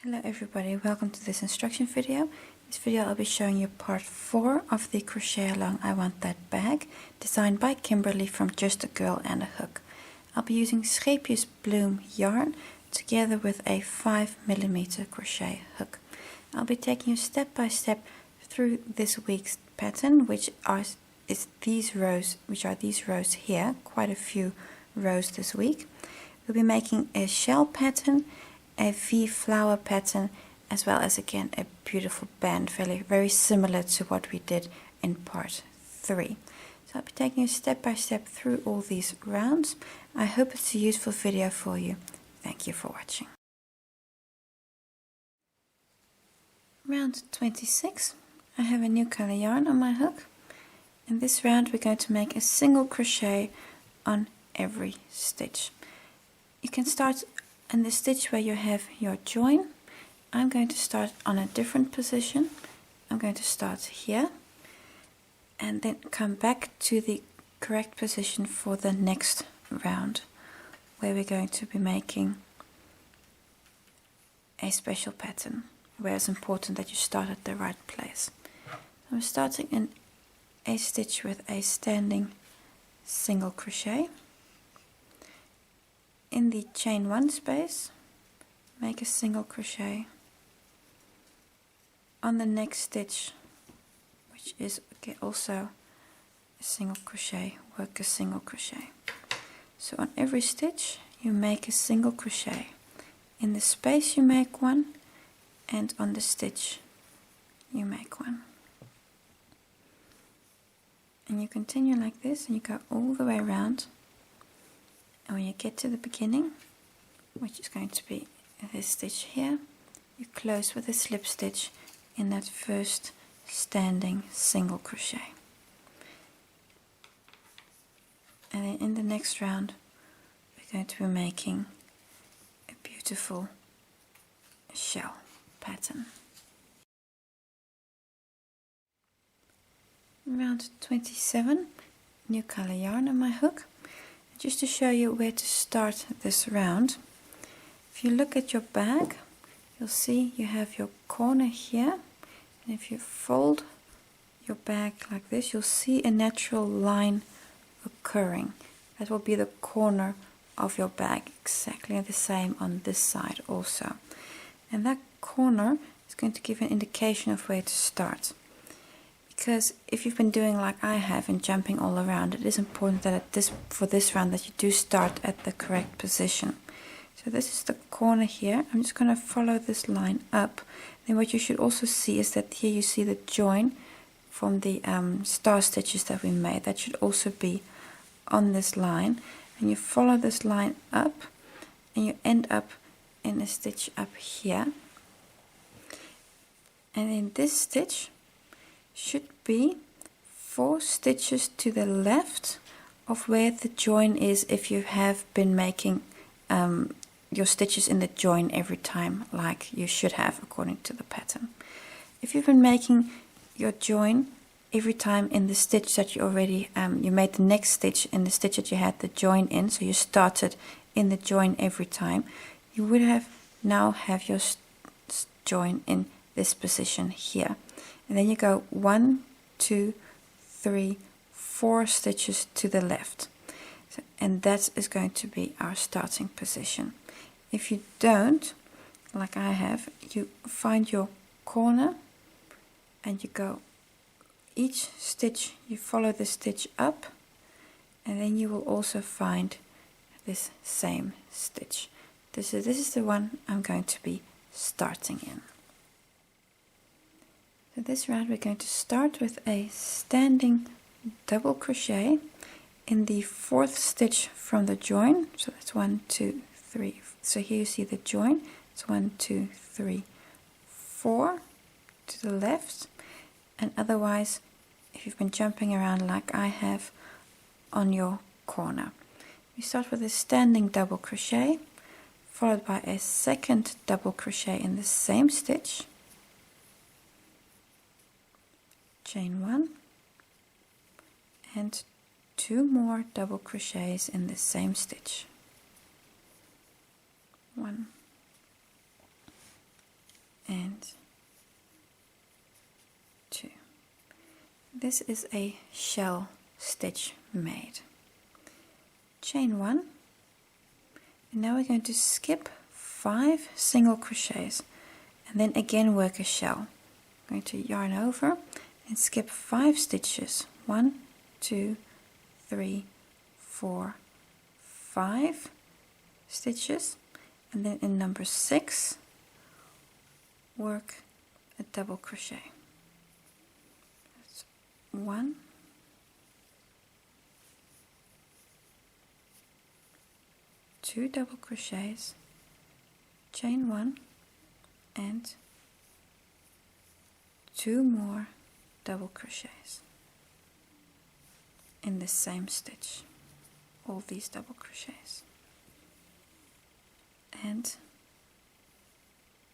Hello everybody, welcome to this instruction video. In this video I'll be showing you part 4 of the Crochet Along I Want That bag, designed by Kimberly from Just a Girl and a Hook. I'll be using Scheepjes Bloem yarn together with a 5mm crochet hook. I'll be taking you step by step through this week's pattern, which are these rows here, quite a few rows this week. We'll be making a shell pattern, a V flower pattern, as well as again a beautiful band, very similar to what we did in part 3. So I'll be taking you step by step through all these rounds. I hope it's a useful video for you. Thank you for watching. Round 26. I have a new color yarn on my hook. In this round we're going to make a single crochet on every stitch. You can start in the stitch where you have your join. I'm going to start on a different position. I'm going to start here and then come back to the correct position for the next round, where we're going to be making a special pattern, where it's important that you start at the right place. I'm starting in a stitch with a standing single crochet. In the chain 1 space, make a single crochet. On the next stitch, which is also a single crochet, work a single crochet. So on every stitch you make a single crochet. In the space you make one, and on the stitch you make one. And you continue like this, and you go all the way around. And when you get to the beginning, which is going to be this stitch here, you close with a slip stitch in that first standing single crochet. And then in the next round we're going to be making a beautiful shell pattern. Round 27, new color yarn on my hook. Just to show you where to start this round, if you look at your bag, you'll see you have your corner here, and if you fold your bag like this, you'll see a natural line occurring. That will be the corner of your bag, exactly the same on this side also. And that corner is going to give an indication of where to start. Because if you've been doing like I have and jumping all around, it is important that for this round that you do start at the correct position. So this is the corner here. I'm just going to follow this line up. Then what you should also see is that here you see the join from the star stitches that we made. That should also be on this line. And you follow this line up and you end up in a stitch up here. And in this stitch should be 4 stitches to the left of where the join is, if you have been making your stitches in the join every time, like you should have according to the pattern. If you've been making your join every time in the stitch that you already you made the next stitch in the stitch that you had the join in, so you started in the join every time, you would now have your join in this position here. And then you go 1, 2, 3, 4 stitches to the left. So, and that is going to be our starting position. If you don't, like I have, you find your corner and you go each stitch, you follow the stitch up, and then you will also find this same stitch. This is the one I'm going to be starting in. So this round we're going to start with a standing double crochet in the 4th stitch from the join. So that's 1, 2, 3. So here you see the join. It's 1, 2, 3, 4 to the left. And otherwise, if you've been jumping around like I have, on your corner. We start with a standing double crochet, followed by a second double crochet in the same stitch. Chain 1 and 2 more double crochets in the same stitch. 1, this is a shell stitch made. Chain 1, and now we're going to skip 5 single crochets and then again work a shell. I'm going to yarn over and skip 5 stitches. 1, 2, 3, 4, 5 stitches, and then in number 6 work a double crochet. That's 1, 2 double crochets, chain 1 and 2 more double crochets in the same stitch, all these double crochets, and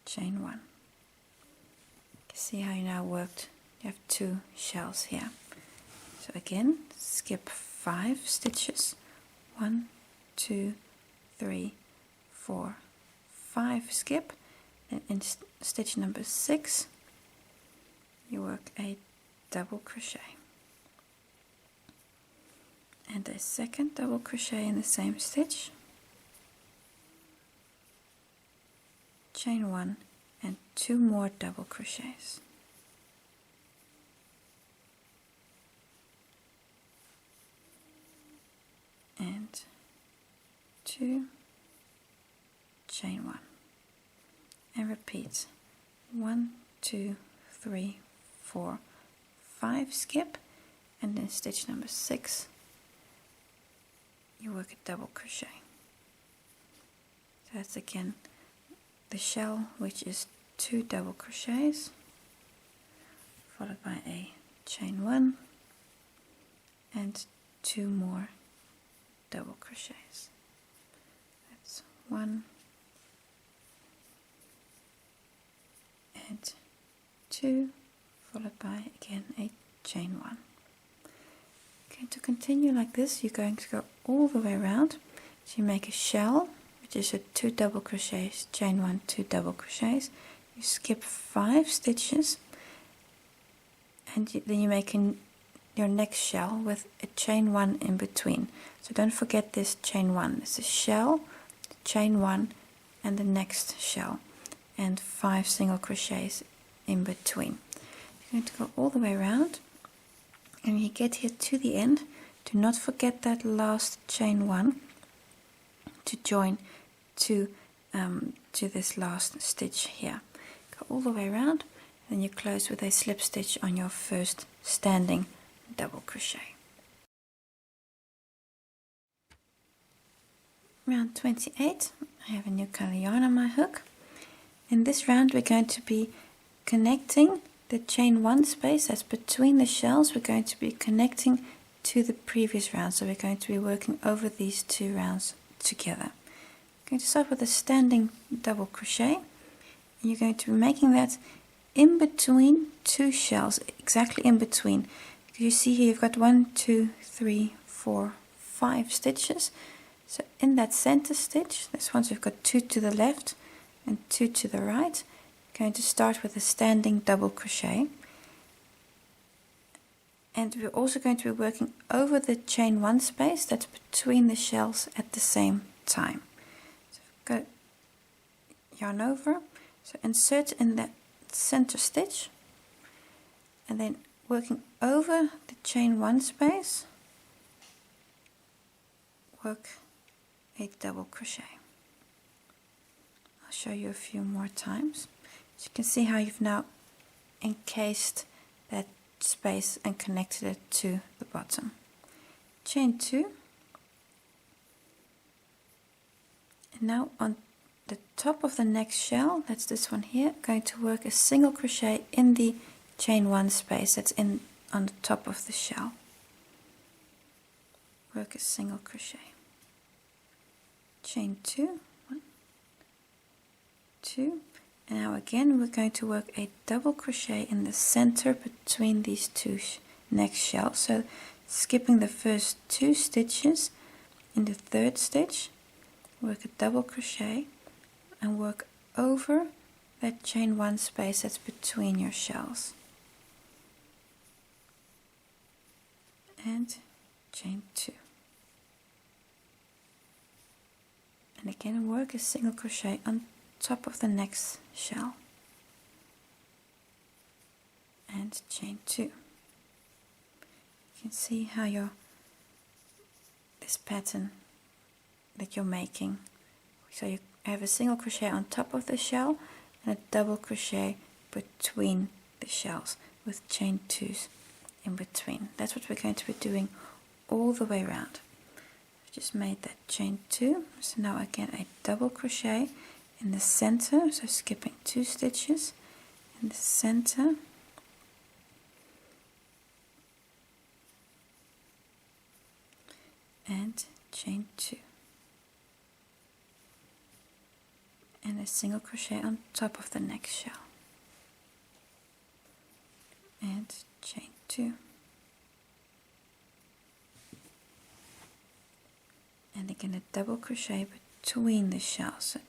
chain 1. See how you now worked, you have 2 shells here. So again, skip 5 stitches, 1, 2, 3, 4, 5 skip, and in stitch number 6 you work a double crochet and a second double crochet in the same stitch, chain 1 and 2 more double crochets, and 2, chain 1, and repeat 1, 2, 3, 4, 5 skip, and in stitch number 6 you work a double crochet. So that's again the shell, which is 2 double crochets followed by a chain 1 and 2 more double crochets. That's 1 and 2 followed by again a chain 1. Okay, to continue like this you're going to go all the way around. So you make a shell, which is a 2 double crochets, chain 1, 2 double crochets. You skip 5 stitches and then you make your next shell with a chain 1 in between. So don't forget this chain 1. It's a shell, chain 1 and the next shell, and 5 single crochets in between. You're going to go all the way around, and when you get here to the end, do not forget that last chain 1 to join to this last stitch here. Go all the way around, and you close with a slip stitch on your first standing double crochet. Round 28, I have a new color yarn on my hook. In this round we're going to be connecting the chain 1 space that's between the shells. We're going to be connecting to the previous round, so we're going to be working over these 2 rounds together. I'm going to start with a standing double crochet, and you're going to be making that in between 2 shells, exactly in between. You see here you've got 1, 2, 3, 4, 5 stitches. So in that center stitch, this one, so we've got 2 to the left and 2 to the right. Going to start with a standing double crochet, and we're also going to be working over the chain 1 space that's between the shells at the same time. So we've got yarn over, so insert in that center stitch, and then working over the chain 1 space, work a double crochet. I'll show you a few more times. So you can see how you've now encased that space and connected it to the bottom. Chain 2, and now on the top of the next shell, that's this one here, going to work a single crochet in the chain 1 space that's in on the top of the shell. Work a single crochet. Chain 2, 1, 2. And now again we're going to work a double crochet in the center between these 2 next shells. So skipping the first 2 stitches, in the 3rd stitch work a double crochet and work over that chain 1 space that's between your shells. and chain 2. And again work a single crochet on top of the next shell and chain 2. You can see how this pattern that you're making, so you have a single crochet on top of the shell and a double crochet between the shells with chain 2s in between. That's what we're going to be doing all the way around. I've just made that chain 2, so now again a double crochet in the center, so skipping 2 stitches in the center, and chain 2, and a single crochet on top of the next shell and chain 2, and again a double crochet between the shells, so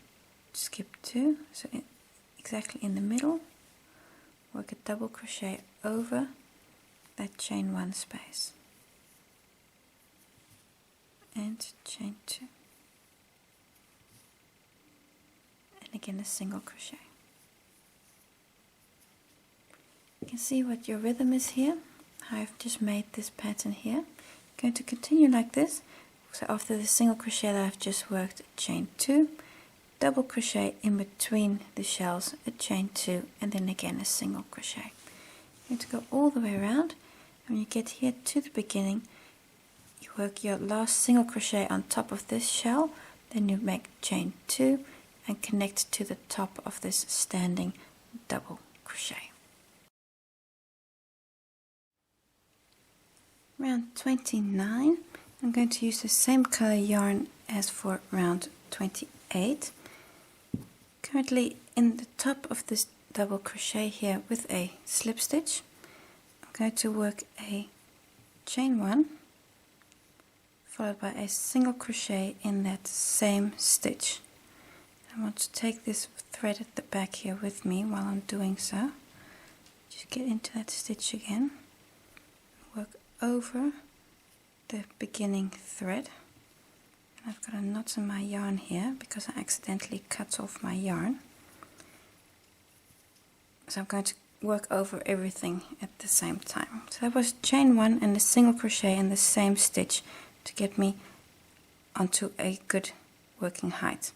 skip 2, so exactly in the middle, work a double crochet over that chain 1 space and chain 2, and again a single crochet. You can see what your rhythm is here. I've just made this pattern here. I'm going to continue like this. So after the single crochet that I've just worked, chain 2, double crochet in between the shells, a chain 2, and then again a single crochet. You're going to go all the way around, and when you get here to the beginning, you work your last single crochet on top of this shell, then you make chain 2 and connect to the top of this standing double crochet. Round 29, I'm going to use the same color yarn as for round 28. Currently in the top of this double crochet here with a slip stitch, I'm going to work a chain 1 followed by a single crochet in that same stitch. I want to take this thread at the back here with me while I'm doing so. Just get into that stitch again, work over the beginning thread, and I've got a knot in my yarn here because I accidentally cut off my yarn, so I'm going to work over everything at the same time. So that was chain 1 and a single crochet in the same stitch to get me onto a good working height.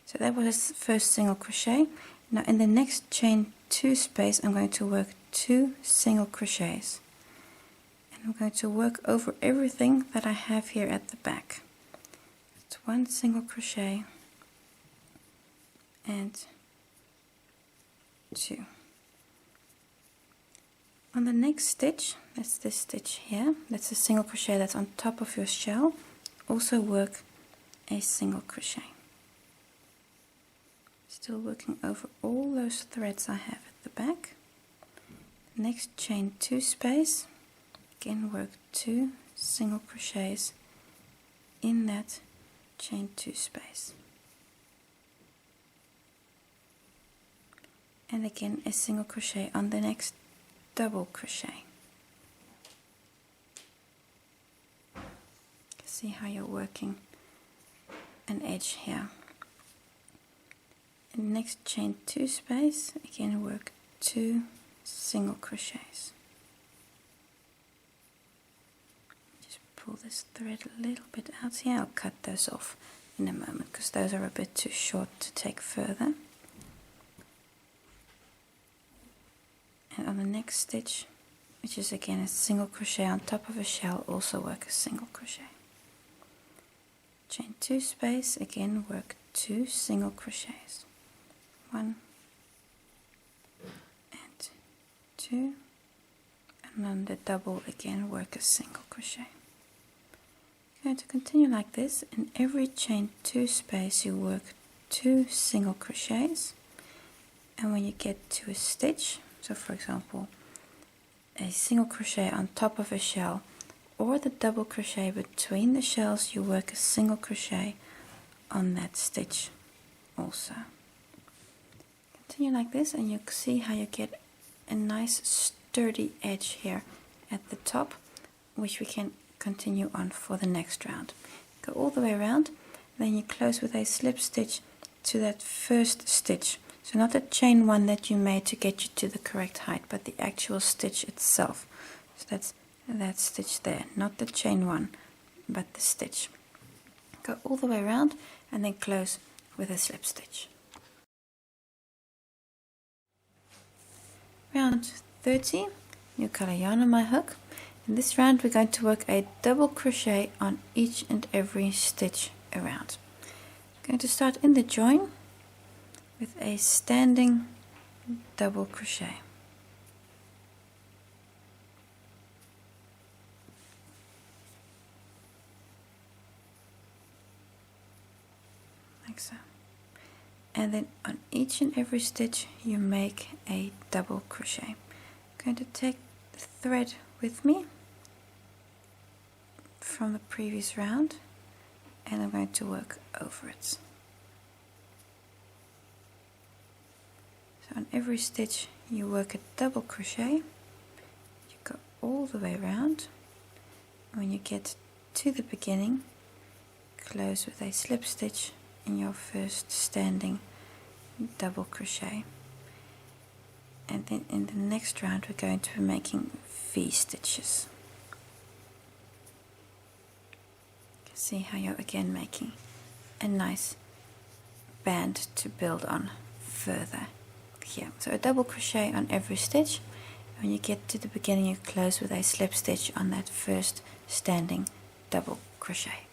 So that was the first single crochet. Now in the next chain 2 space I'm going to work 2 single crochets, and I'm going to work over everything that I have here at the back. It's 1 single crochet and 2. On the next stitch, that's this stitch here, that's a single crochet that's on top of your shell, also work a single crochet. Still working over all those threads I have at the back. Next chain 2 space, again work 2 single crochets in that chain 2 space, and again a single crochet on the next double crochet. See how you're working an edge here. In the next chain 2 space, again work 2 single crochets. Just pull this thread a little bit out here. I'll cut those off in a moment because those are a bit too short to take further. And on the next stitch, which is again a single crochet on top of a shell, also work a single crochet. Chain 2 space, again work 2 single crochets. 1 and 2, and on the double again work a single crochet. You're going to continue like this. In every chain 2 space you work 2 single crochets, and when you get to a stitch, so for example a single crochet on top of a shell or the double crochet between the shells, you work a single crochet on that stitch also. Continue like this and you see how you get a nice sturdy edge here at the top, which we can continue on for the next round. Go all the way around, then you close with a slip stitch to that first stitch. So not the chain one that you made to get you to the correct height, but the actual stitch itself. So that's that stitch there, not the chain one, but the stitch. Go all the way around and then close with a slip stitch. Round 30, new color yarn on my hook. In this round we're going to work a double crochet on each and every stitch around. I'm going to start in the join with a standing double crochet. Like so. And then on each and every stitch you make a double crochet. I'm going to take the thread with me from the previous round and I'm going to work over it. So on every stitch you work a double crochet, you go all the way around. When you get to the beginning, close with a slip stitch in your first standing double crochet, and then in the next round we're going to be making V stitches. You can see how you're again making a nice band to build on further here. So a double crochet on every stitch. When you get to the beginning you close with a slip stitch on that first standing double crochet.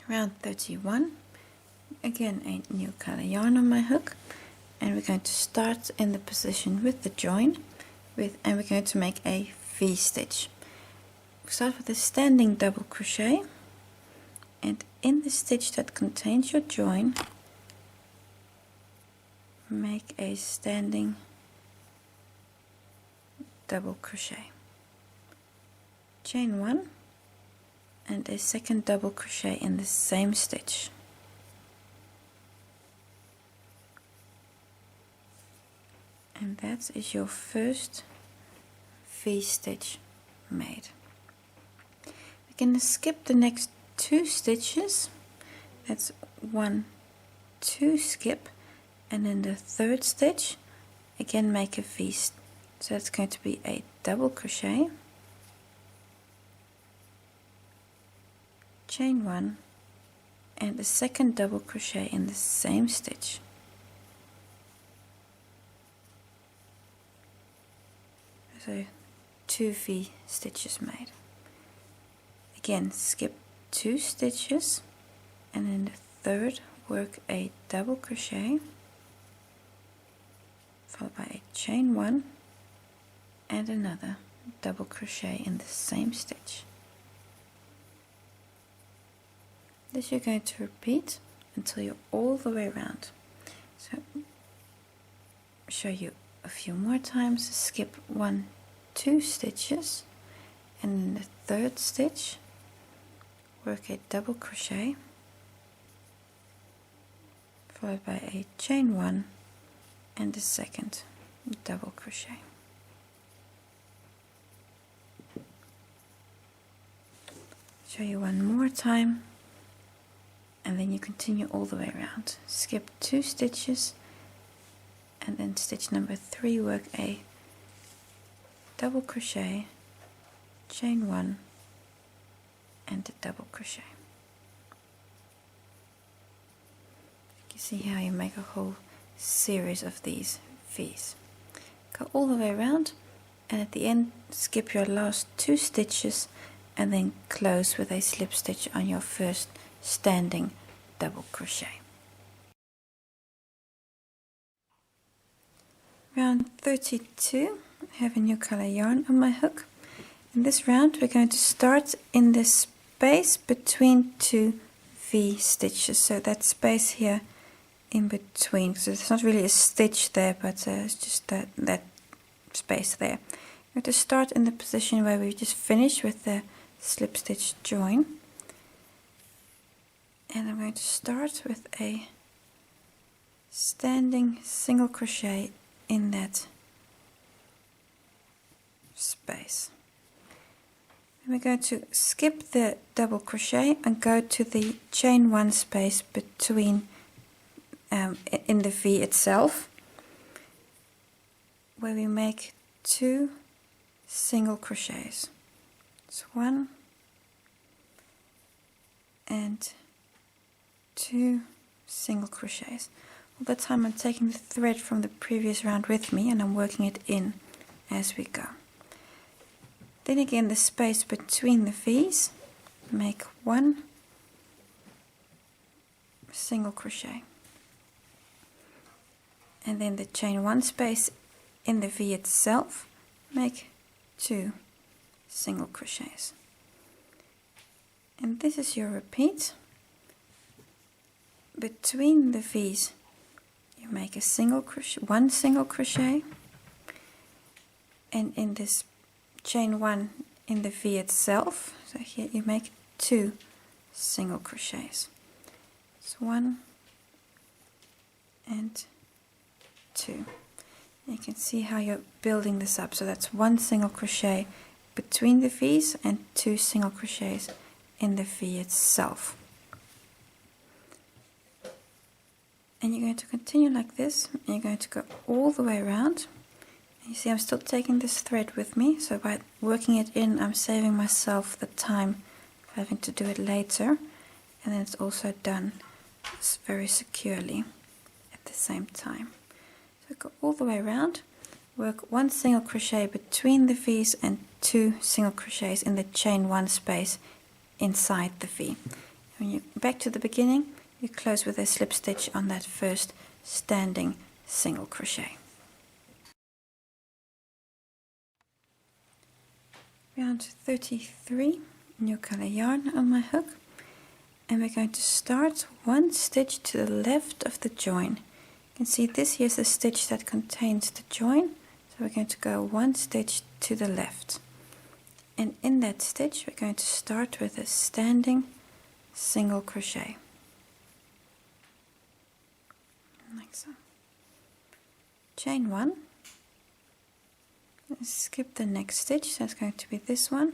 Round 31, again a new color yarn on my hook, and we're going to start in the position with the join and we're going to make a V stitch. We start with a standing double crochet, and in the stitch that contains your join make a standing double crochet, chain one and a second double crochet in the same stitch. And that is your first V stitch made. We're going to skip the next 2 stitches. That's 1, 2 skip, and in the third stitch again make a V. So that's going to be a double crochet, chain 1 and a second double crochet in the same stitch. So 2 V stitches made. Again skip 2 stitches and in the third work a double crochet followed by a chain 1 and another double crochet in the same stitch. This you're going to repeat until you're all the way around. So I'll show you a few more times. Skip 1, 2 stitches, and in the third stitch work a double crochet followed by a chain 1 and a second double crochet. Show you one more time, and then you continue all the way around. Skip 2 stitches, and then stitch number 3 work a double crochet, chain 1 and a double crochet. You see how you make a whole series of these V's. Go all the way around, and at the end skip your last 2 stitches and then close with a slip stitch on your first standing double crochet. Round 32, I have a new color yarn on my hook. In this round we're going to start in the space between 2 V stitches, so that space here in between, so it's not really a stitch there, but it's just that space there. We're going to start in the position where we just finished with the slip stitch join, and I'm going to start with a standing single crochet in that space. And we're going to skip the double crochet and go to the chain 1 space between in the V itself, where we make 2 single crochets. It's 1 and 2 single crochets. All the time I'm taking the thread from the previous round with me and I'm working it in as we go. Then again, the space between the V's, make 1 single crochet. And then the chain 1 space in the V itself, make 2 single crochets. And this is your repeat. Between the V's, you make a single crochet, 1 single crochet, and in this chain 1 in the V itself, so here you make 2 single crochets. It's 1 and 2. You can see how you're building this up. So that's 1 single crochet between the V's and 2 single crochets in the V itself. And you're going to continue like this, and you're going to go all the way around. And you see I'm still taking this thread with me, so by working it in I'm saving myself the time of having to do it later, and then it's also done very securely at the same time. So go all the way around, work 1 single crochet between the V's and 2 single crochets in the chain 1 space inside the V. When you back to the beginning, you close with a slip stitch on that first standing single crochet. Round 33, new color yarn on my hook, and we're going to start 1 stitch to the left of the join. You can see this here is the stitch that contains the join, so we're going to go 1 stitch to the left. And in that stitch we're going to start with a standing single crochet. Like so. Chain 1, skip the next stitch, so it's going to be this one,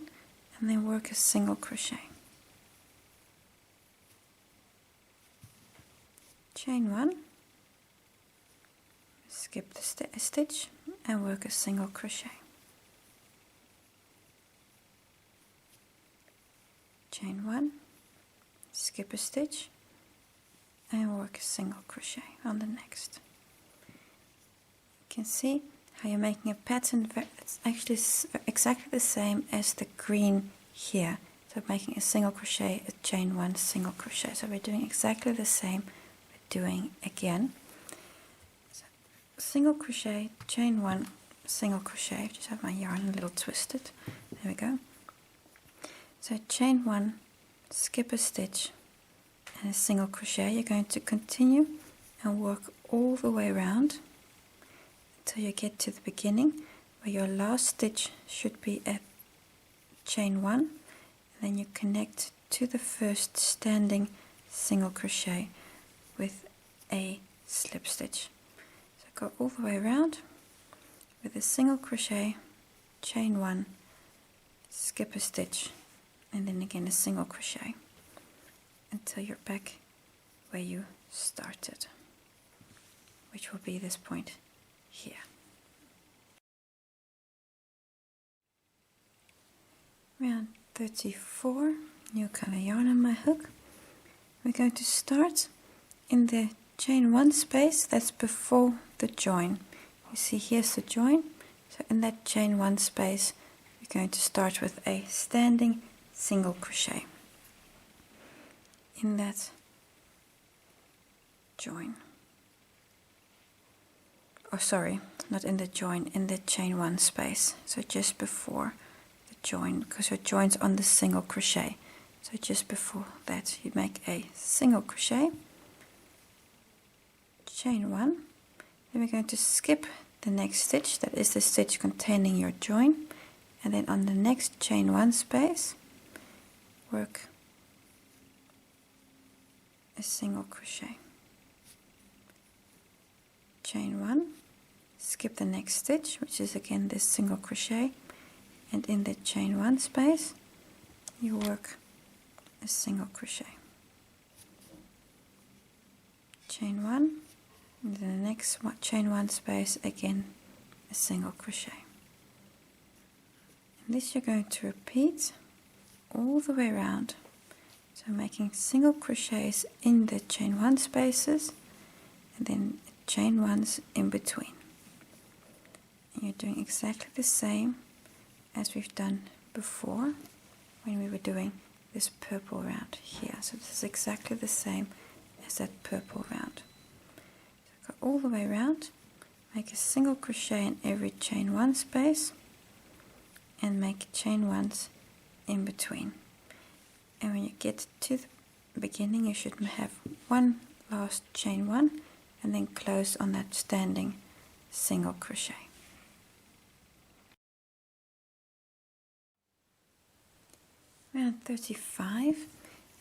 and then work a single crochet. Chain 1, skip the stitch and work a single crochet. Chain 1, skip a stitch and work a single crochet on the next. You can see how you're making a pattern that's actually exactly the same as the green here. So making a single crochet, a chain 1, single crochet. So we're doing exactly the same we're doing again. So single crochet, chain 1, single crochet. Just have my yarn a little twisted. There we go. So chain 1, skip a stitch and a single crochet. You're going to continue and work all the way around until you get to the beginning where your last stitch should be at chain 1, and then you connect to the first standing single crochet with a slip stitch. So go all the way around with a single crochet, chain 1, skip a stitch, and then again a single crochet until you're back where you started, which will be this point here. Round 34, new color yarn on my hook. We're going to start in the chain 1 space that's before the join. You see here's the join, so in that chain 1 space we're going to start with a standing single crochet in that join. Oh sorry, not in the join, in the chain 1 space, so just before the join, because your join's on the single crochet. So just before that you make a single crochet, chain 1, then we're going to skip the next stitch, that is the stitch containing your join, and then on the next chain 1 space work a single crochet. Chain 1, skip the next stitch, which is again this single crochet, and in the chain 1 space you work a single crochet. Chain 1, and in the next chain 1 space again a single crochet. And this you're going to repeat all the way around, so making single crochets in the chain 1 spaces and then chain 1s in between. And you're doing exactly the same as we've done before when we were doing this purple round here. So this is exactly the same as that purple round. So go all the way around, make a single crochet in every chain 1 space and make chain 1s in between. And when you get to the beginning you should have one last chain 1 and then close on that standing single crochet. Round 35,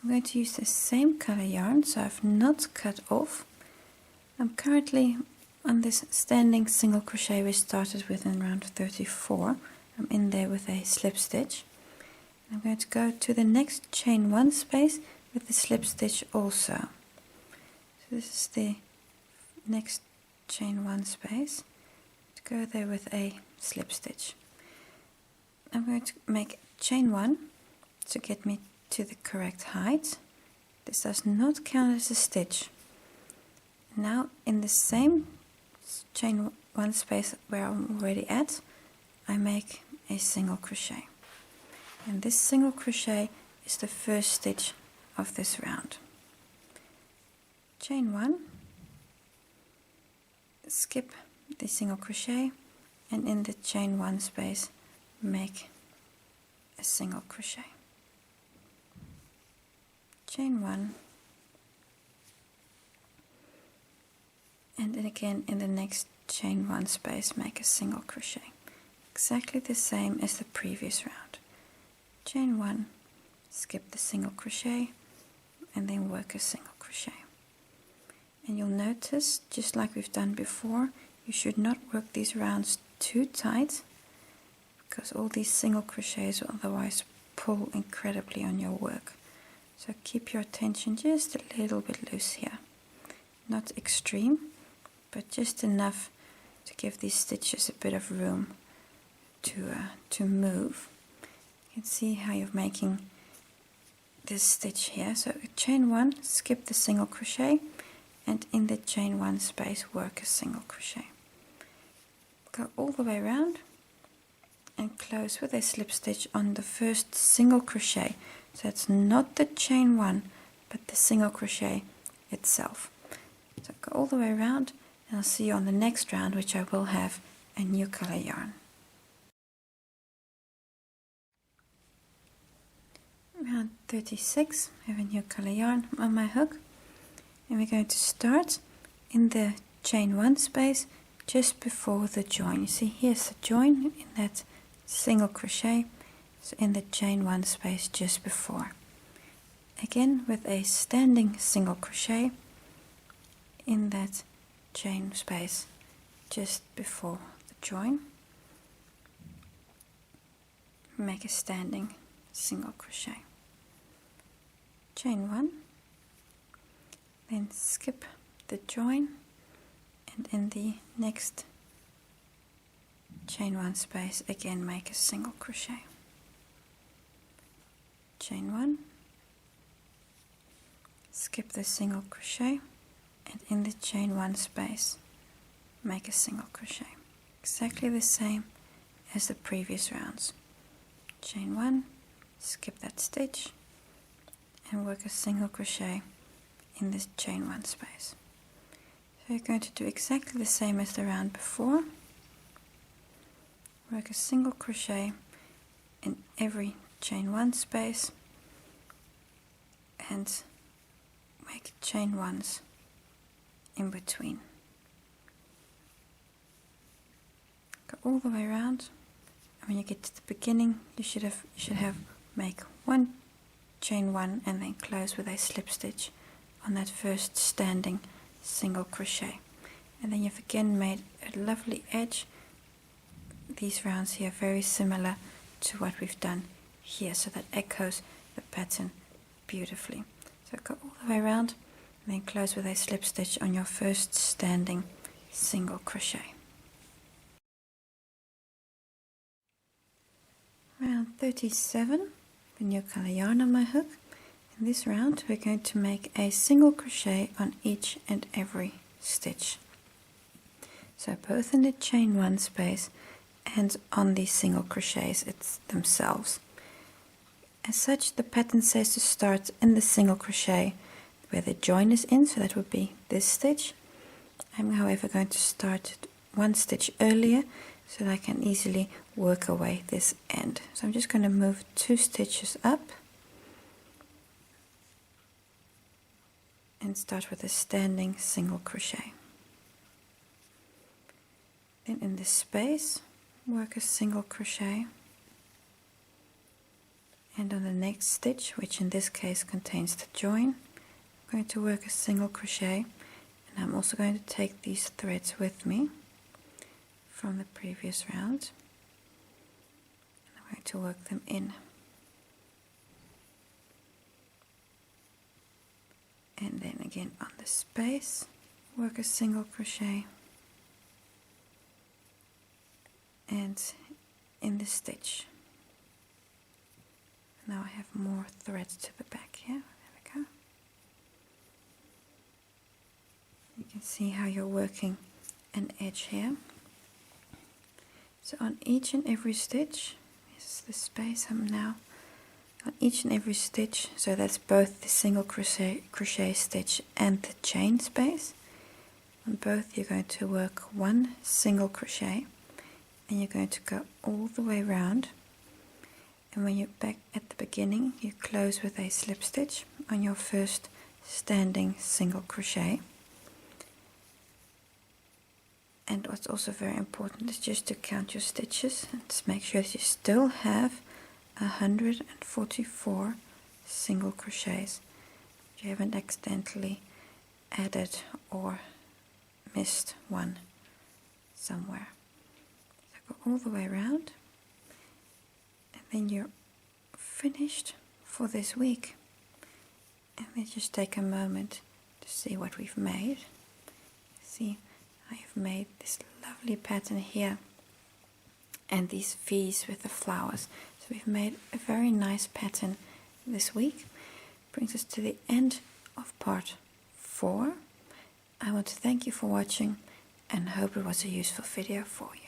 I'm going to use the same color yarn, so I've not cut off. I'm currently on this standing single crochet we started with in round 34. I'm in there with a slip stitch. I'm going to go to the next chain 1 space with the slip stitch also. So this is the next chain 1 space. To go there with a slip stitch. I'm going to make chain 1 to get me to the correct height. This does not count as a stitch. Now in the same chain 1 space where I'm already at, I make a single crochet. And this single crochet is the first stitch of this round. Chain 1, skip the single crochet, and in the chain 1 space make a single crochet. Chain 1, and then again in the next chain 1 space make a single crochet, exactly the same as the previous round. Chain 1, skip the single crochet and then work a single crochet. And you'll notice, just like we've done before, you should not work these rounds too tight because all these single crochets will otherwise pull incredibly on your work. So keep your tension just a little bit loose here. Not extreme, but just enough to give these stitches a bit of room to move. You can see how you're making this stitch here. So chain 1, skip the single crochet, and in the chain 1 space work a single crochet. Go all the way around and close with a slip stitch on the first single crochet. So it's not the chain 1 but the single crochet itself. So go all the way around and I'll see you on the next round, which I will have a new color yarn. Round 36, I have a new color yarn on my hook, and we're going to start in the chain 1 space just before the join. You see here's the join in that single crochet, so in the chain 1 space just before. Again with a standing single crochet in that chain space just before the join. Make a standing single crochet. Chain 1, then skip the join, and in the next chain 1 space again make a single crochet. Chain 1, skip the single crochet, and in the chain 1 space make a single crochet, exactly the same as the previous rounds. Chain 1, skip that stitch and work a single crochet in this chain 1 space. So you're going to do exactly the same as the round before. Work a single crochet in every chain 1 space and make chain 1s in between. Go all the way around, and when you get to the beginning you should have make one chain 1 and then close with a slip stitch on that first standing single crochet, and then you've again made a lovely edge. These rounds here are very similar to what we've done here, so that echoes the pattern beautifully. So go all the way around and then close with a slip stitch on your first standing single crochet. Round 37, the new color yarn on my hook. In this round we're going to make a single crochet on each and every stitch. So both in the chain 1 space and on the single crochets themselves. As such, the pattern says to start in the single crochet where the join is in, so that would be this stitch. I'm however going to start 1 stitch earlier so that I can easily work away this end. So I'm just going to move 2 stitches up and start with a standing single crochet. Then in this space work a single crochet, and on the next stitch, which in this case contains the join, I'm going to work a single crochet, and I'm also going to take these threads with me from the previous round. I'm going to work them in. And then again on the space, work a single crochet, and in the stitch. Now I have more threads to the back here. There we go. You can see how you're working an edge here. So on each and every stitch, this is the space I'm now on each and every stitch, so that's both the single crochet stitch and the chain space. On both you're going to work 1 single crochet, and you're going to go all the way around, and when you're back at the beginning you close with a slip stitch on your first standing single crochet. And what's also very important is just to count your stitches and just make sure that you still have 144 single crochets. You haven't accidentally added or missed one somewhere. So go all the way around, and then you're finished for this week. And then just take a moment to see what we've made. See, I have made this lovely pattern here and these V's with the flowers. So we've made a very nice pattern this week. Brings us to the end of part 4. I want to thank you for watching and hope it was a useful video for you.